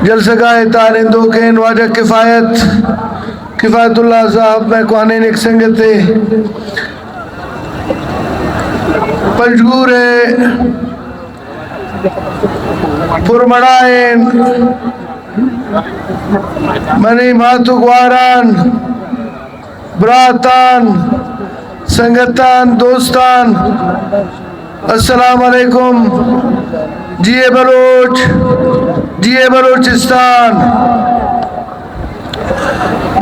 جلسہ گاہ تارندوں کے واجہ کفایت اللہ صاحب میں قوانین ایک سنگتے پنجگورے پرمڑائن منی ماتو گواران براتان سنگتان دوستان السلام علیکم جیے بلوچ جیے بلوچستان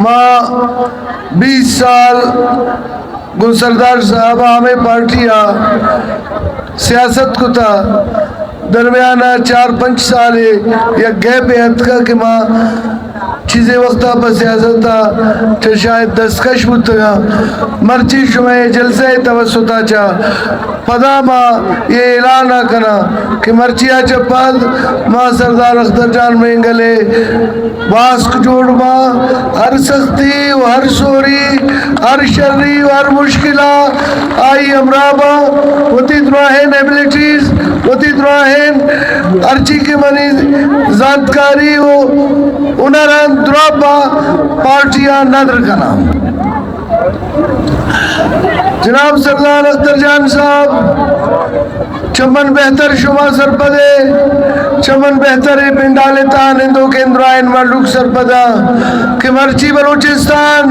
ماں 20 سال گل سردار صاحب ہمیں پارٹیا سیاست کو تھا درمیانہ 4-5 سال یا گیپ ہے کا کہ ماں چیزیں وقتا پر سیاست تھا چھ شاید دستکش بودتا مرچی شمع جلسہ توسطا چاہ پدا ماں یہ اعلان کنا کہ مرچی آچا پاد ماں سردار اختر جان مینگلے باسک جوڑ ماں ہر سختی و ہر سوری ہر شرری و ہر مشکلہ آئی امرابا ہوتی دراہین ایبلیٹیز ہوتی دراہین ارچی کے منی ذاتکاری و انہران درابا پارٹیاں نادر کنا جناب سردار اختر جان صاحب چمن بہتر شما سرپدے چمن بہتر پنڈالتان ہندو کیندرائن ملوک سرپدہ کہ مرچی بلوچستان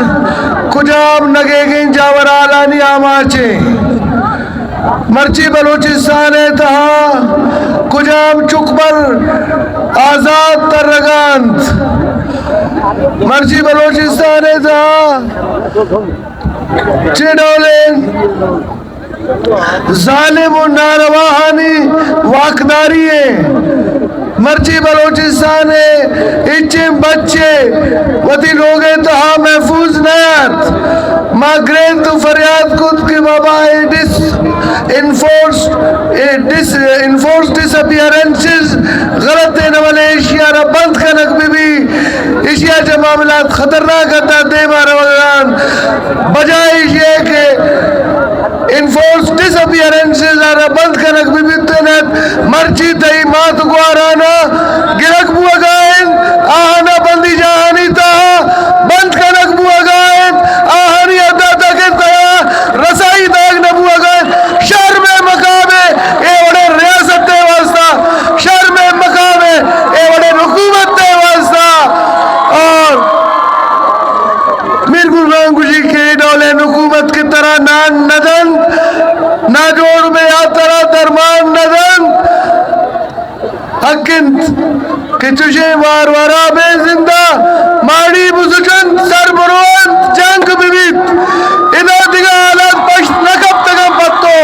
کجام نگے گئیں جاور آلانی آماچے مرچی بلوچستان تہا کجام چکبر آزاد ترگانت مرچی بلوچستان تہا چڑولین ظالم و نارواہانی واقداری ہے مرچی بلوچستان اچھے بچے وطی لوگے تہا محفوظ نیت ماگرین تو فریاد کت کہ بابا enforced disappearances غلط دینے والے اشیاء را بند کنک بھی اشیاء جو معاملات خطرناک ہوتا دے مارا وگران بجائے اشیاء کے enforced disappearances را بند کنک بھی تنت مرچی تئی مات گوارانا گرک بو گائن آہانا بندی جہانی تہا بند کنک بو گائن آہانی عدہ تک تہا رسائی داگ نبو گائن شہر میں مقام ہے اے وڑے ریاست دے واسطہ شہر میں مقام ہے اے وڑے حکومت دے واسطہ اور میر گلران گوشی کے ڈولے حکومت کی طرح نان ندن نہ جوڑ میں یا طرح درمان ندن حقنت کہ چوشے واروارا بے زندہ ماڑی بزچن سر بروان جنگ بیت انہا دیگا حالات پشت نکب تگم پتو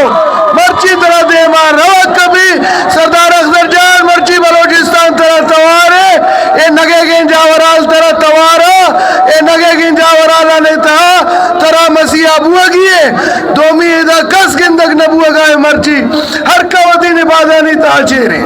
مرچی طرح دے ماں روک کبھی سردار اختر جان مرچی بلوچستان طرح توارے اے نگے گین جاورال طرح توارا اے نگے گین جاورال آنے تہا طرح مسیح ابوہ گئے دومی ایدہ کس گندگ نبوہ گائے مرچی ہر قوتین عبادانی تاچے رہے